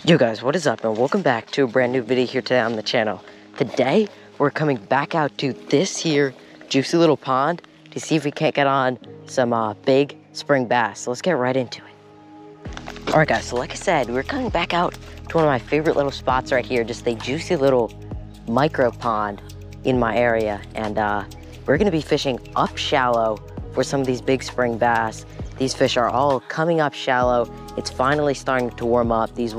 Yo guys, what is up and welcome back to a brand new video here today on the channel. Today, we're coming back out to this here juicy little pond to see if we can't get on some big spring bass. So let's get right into it. All right guys, so like I said, we're coming back out to one of my favorite little spots right here, just a juicy little micro pond in my area. And we're gonna be fishing up shallow for some of these big spring bass. These fish are all coming up shallow. It's finally starting to warm up. These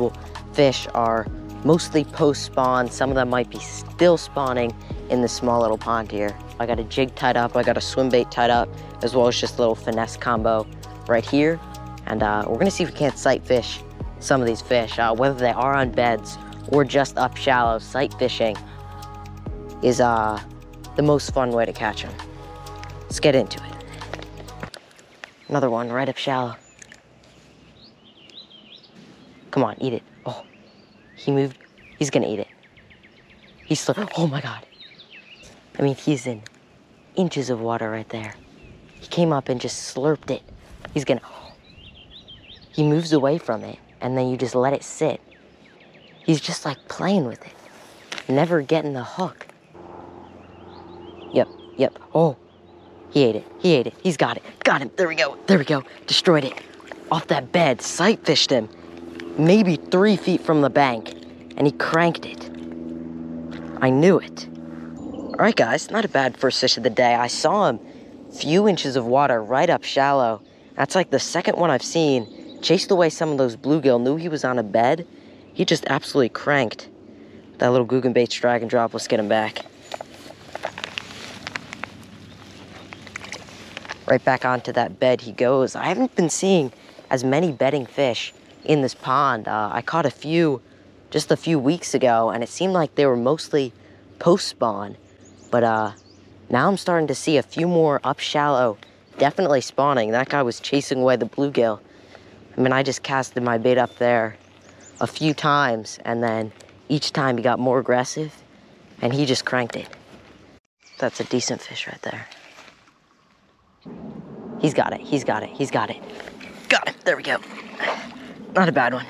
fish are mostly post-spawn. Some of them might be still spawning in this small little pond here. I got a jig tied up, I got a swim bait tied up, as well as just a little finesse combo right here. And we're gonna see if we can't sight fish some of these fish, whether they are on beds or just up shallow. Sight fishing is the most fun way to catch them. Let's get into it. Another one right up shallow. Come on, eat it. Oh, he moved. He's gonna eat it. He's still, oh my God. I mean, he's in inches of water right there. He came up and just slurped it. He's gonna, he moves away from it and then you just let it sit. He's just like playing with it, never getting the hook. Yep, oh. He ate it, he's got it, there we go, destroyed it. Off that bed, sight fished him, maybe 3 feet from the bank, and he cranked it. I knew it. All right guys, not a bad first fish of the day. I saw him, few inches of water right up shallow. That's like the second one I've seen. Chased away some of those bluegill, knew he was on a bed. He just absolutely cranked. That little Guggenbait's drag and drop, let's get him back. Right back onto that bed he goes. I haven't been seeing as many bedding fish in this pond. I caught a few just a few weeks ago, and it seemed like they were mostly post-spawn. But now I'm starting to see a few more up shallow, definitely spawning. That guy was chasing away the bluegill. I mean, I just casted my bait up there a few times, and then each time he got more aggressive, and he just cranked it. That's a decent fish right there. He's got it. Got him, there we go. Not a bad one.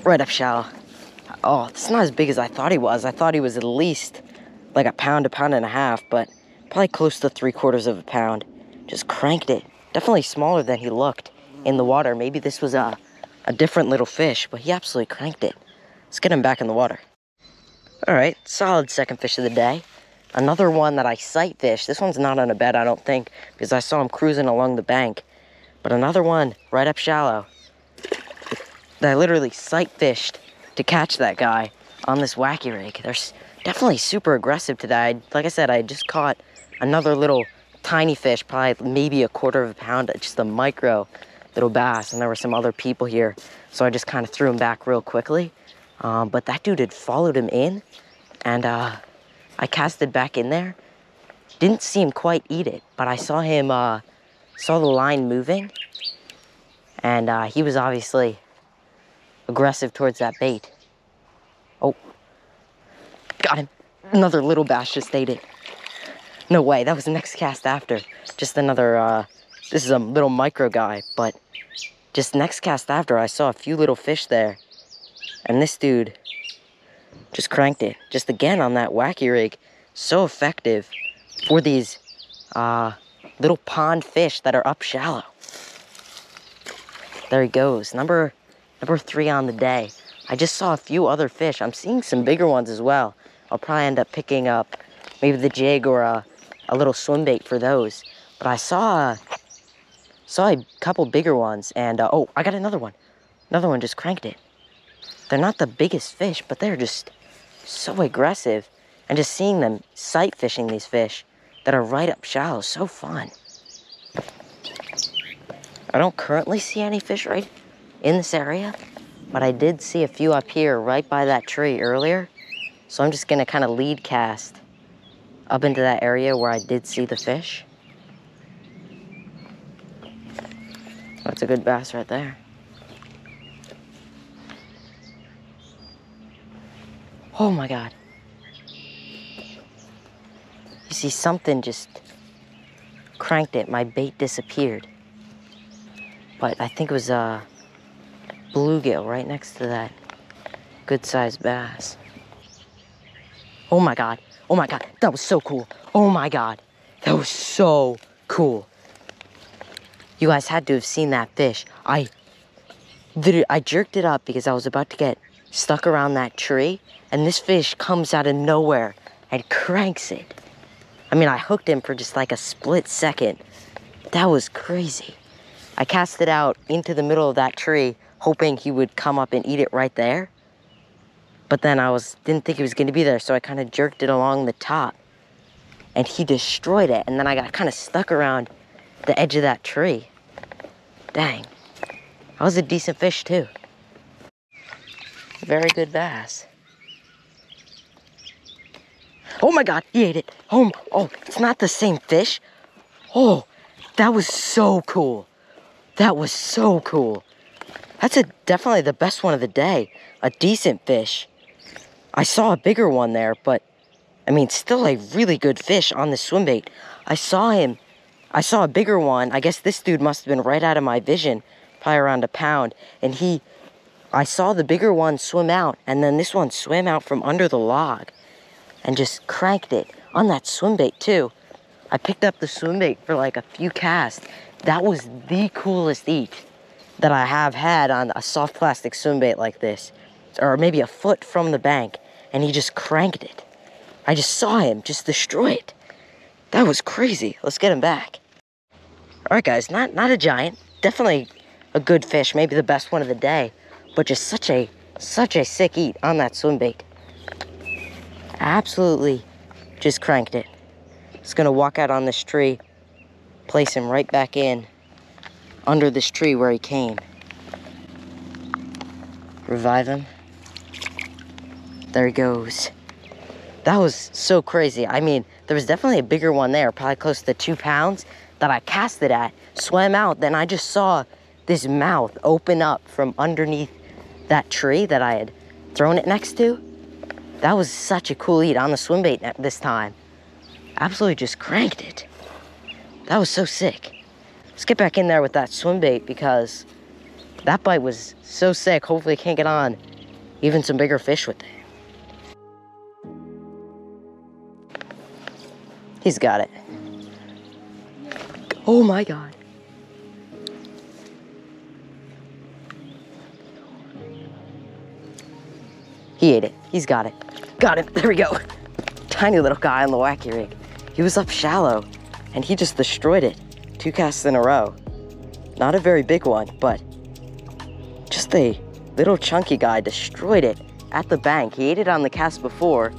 Right up shallow. Oh, it's not as big as I thought he was. I thought he was at least like a pound and a half, but probably close to 3/4 of a pound. Just cranked it. Definitely smaller than he looked in the water. Maybe this was a different little fish, but he absolutely cranked it. Let's get him back in the water. All right, solid second fish of the day. Another one that I sight fished. This one's not on a bed, I don't think, because I saw him cruising along the bank. But another one right up shallow that I literally sight fished to catch that guy on this wacky rig. They're definitely super aggressive today. Like I said, I just caught another little tiny fish, probably maybe 1/4 of a pound, just a micro little bass, and there were some other people here, so I just kind of threw him back real quickly. But that dude had followed him in, and I casted back in there. Didn't see him quite eat it, but I saw him, saw the line moving, and he was obviously aggressive towards that bait. Oh, got him. Another little bass just ate it. No way, that was the next cast after. Just another, this is a little micro guy, but just next cast after, I saw a few little fish there, and this dude just cranked it. Just again on that wacky rig. So effective for these little pond fish that are up shallow. There he goes. Number 3 on the day. I just saw a few other fish. I'm seeing some bigger ones as well. I'll probably end up picking up maybe the jig or a little swim bait for those. But I saw a couple bigger ones, and oh, I got another one. Another one just cranked it. They're not the biggest fish, but they're just so aggressive, and just seeing them sight fishing these fish that are right up shallow, so fun. I don't currently see any fish right in this area, but I did see a few up here right by that tree earlier, so I'm just gonna kind of lead cast up into that area where I did see the fish. That's a good bass right there. Oh my God. You see, something just cranked it. My bait disappeared. But I think it was bluegill right next to that good-sized bass. Oh my God. Oh my God. That was so cool. Oh my God. That was so cool. You guys had to have seen that fish. I jerked it up because I was about to get stuck around that tree, and this fish comes out of nowhere and cranks it. I mean, I hooked him for just like a split second. That was crazy. I cast it out into the middle of that tree, hoping he would come up and eat it right there. But then didn't think he was going to be there, so I kind of jerked it along the top. And he destroyed it, and then I got kind of stuck around the edge of that tree. Dang. That was a decent fish, too. Very good bass. Oh my God, he ate it. Oh, it's not the same fish. Oh, that was so cool. That was so cool. That's definitely the best one of the day. A decent fish. I saw a bigger one there, but I mean, still a really good fish on the swim bait. I saw a bigger one. I guess this dude must have been right out of my vision, probably around a pound. And I saw the bigger one swim out, and then this one swam out from under the log and just cranked it on that swim bait too. I picked up the swim bait for like a few casts. That was the coolest eat that I have had on a soft plastic swim bait like this, or maybe a foot from the bank, and he just cranked it. I just saw him just destroy it. That was crazy. Let's get him back. All right, guys, not a giant, definitely a good fish, maybe the best one of the day, but just such a sick eat on that swim bait. Absolutely just cranked it. Just gonna walk out on this tree, place him right back in under this tree where he came. Revive him. There he goes. That was so crazy. I mean, there was definitely a bigger one there, probably close to 2 pounds, that I cast it at, swam out, then I just saw this mouth open up from underneath that tree that I had thrown it next to. That was such a cool eat on the swim bait this time. Absolutely just cranked it. That was so sick. Let's get back in there with that swim bait because that bite was so sick. Hopefully I can't get on even some bigger fish with it. He's got it. Oh my God. He ate it. He's got it. Got it. There we go. Tiny little guy on the wacky rig. He was up shallow and he just destroyed it. 2 casts in a row. Not a very big one, but just a little chunky guy destroyed it at the bank. He ate it on the cast before,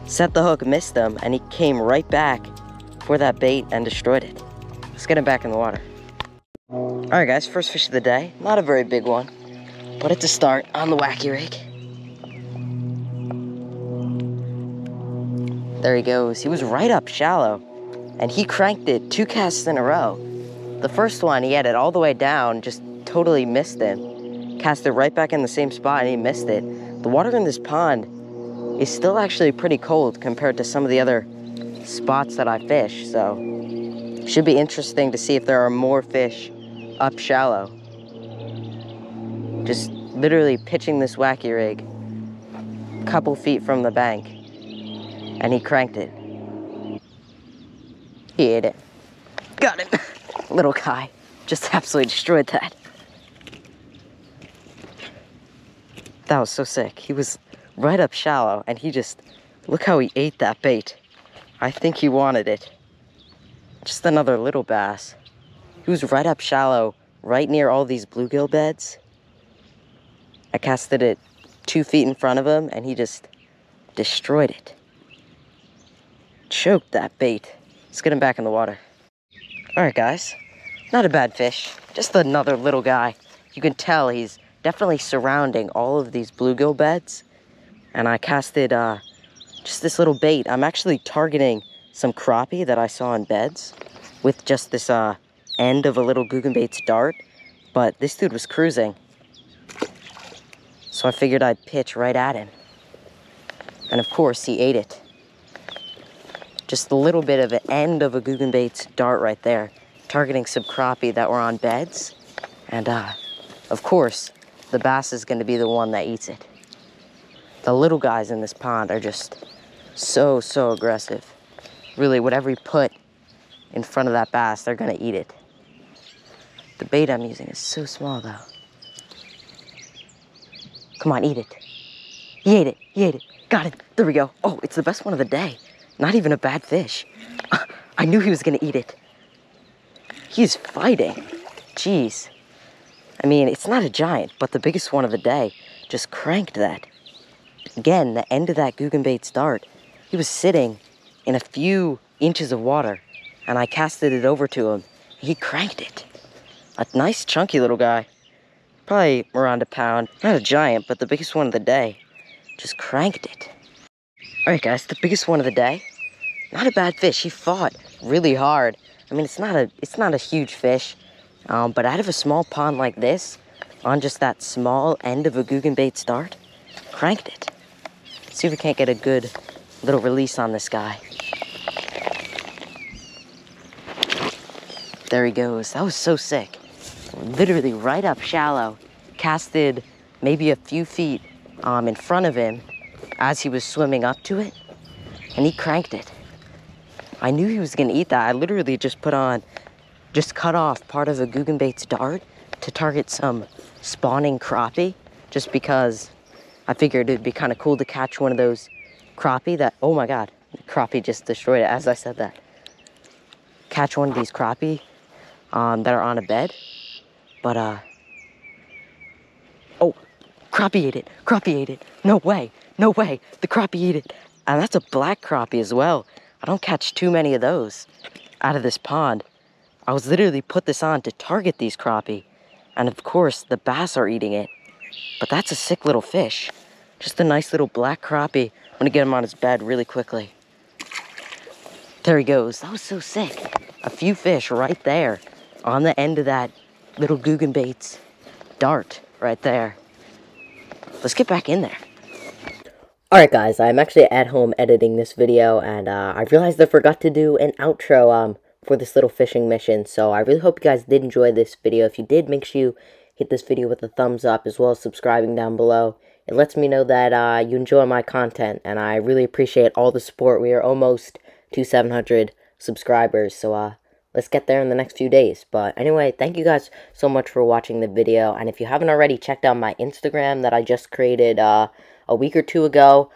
set the hook, missed him, and he came right back for that bait and destroyed it. Let's get him back in the water. All right, guys, first fish of the day. Not a very big one, but it's a start on the wacky rig. There he goes. He was right up shallow, and he cranked it 2 casts in a row. The first one, he had it all the way down, just totally missed it. Cast it right back in the same spot, and he missed it. The water in this pond is still actually pretty cold compared to some of the other spots that I fish, so should be interesting to see if there are more fish up shallow. Just literally pitching this wacky rig a couple feet from the bank, and he cranked it. He ate it. Got it. Little guy just absolutely destroyed that. That was so sick. He was right up shallow, and he just, look how he ate that bait. I think he wanted it. Just another little bass. He was right up shallow, right near all these bluegill beds. I casted it 2 feet in front of him, and he just destroyed it. Choked that bait. Let's get him back in the water. All right, guys. Not a bad fish. Just another little guy. You can tell he's definitely surrounding all of these bluegill beds. And I casted just this little bait. I'm actually targeting some crappie that I saw in beds with just this end of a little Guggenbait's dart. But this dude was cruising, so I figured I'd pitch right at him. And of course, he ate it. Just a little bit of an end of a Guggenbait's dart right there, targeting some crappie that were on beds. And of course, the bass is going to be the one that eats it. The little guys in this pond are just so aggressive. Really, whatever you put in front of that bass, they're going to eat it. The bait I'm using is so small, though. Come on, eat it. He ate it. He ate it. Got it. There we go. Oh, it's the best one of the day. Not even a bad fish. I knew he was going to eat it. He's fighting. Jeez. I mean, it's not a giant, but the biggest one of the day. Just cranked that. Again, the end of that Guggenbait's dart. He was sitting in a few inches of water, and I casted it over to him. He cranked it. A nice chunky little guy. Probably around a pound. Not a giant, but the biggest one of the day. Just cranked it. Alright guys, the biggest one of the day. Not a bad fish. He fought really hard. I mean, it's not a huge fish. But out of a small pond like this, on just that small end of a Guggenbait's dart, cranked it. See if we can't get a good little release on this guy. There he goes. That was so sick. Literally right up shallow. Casted maybe a few feet in front of him as he was swimming up to it. And he cranked it. I knew he was going to eat that. I literally just cut off part of a Guggenbait's dart to target some spawning crappie. Just because I figured it'd be kind of cool to catch one of those crappie that, oh my God, the crappie just destroyed it as I said that. Catch one of these crappie that are on a bed. But, oh, crappie ate it. Crappie ate it. No way. No way. The crappie ate it. And that's a black crappie as well. I don't catch too many of those out of this pond. I was literally put this on to target these crappie. And of course, the bass are eating it. But that's a sick little fish. Just a nice little black crappie. I'm gonna get him on his bed really quickly. There he goes. That was so sick. A few fish right there on the end of that little Guggenbait's dart right there. Let's get back in there. Alright guys, I'm actually at home editing this video, and I realized I forgot to do an outro for this little fishing mission, so I really hope you guys did enjoy this video. If you did, make sure you hit this video with a thumbs up, as well as subscribing down below. It lets me know that you enjoy my content, and I really appreciate all the support. We are almost to 700 subscribers, so let's get there in the next few days. But anyway, thank you guys so much for watching the video, and if you haven't already checked out my Instagram that I just created a week or two ago,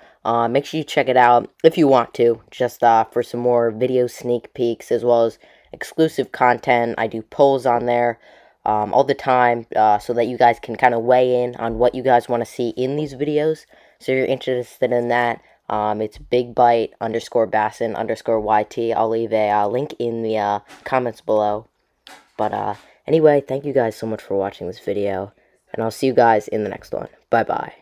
make sure you check it out if you want to, just for some more video sneak peeks as well as exclusive content. I do polls on there all the time so that you guys can kind of weigh in on what you guys want to see in these videos. So if you're interested in that, it's bigbite_bassin_YT. I'll leave a link in the comments below. But anyway, thank you guys so much for watching this video, and I'll see you guys in the next one. Bye bye.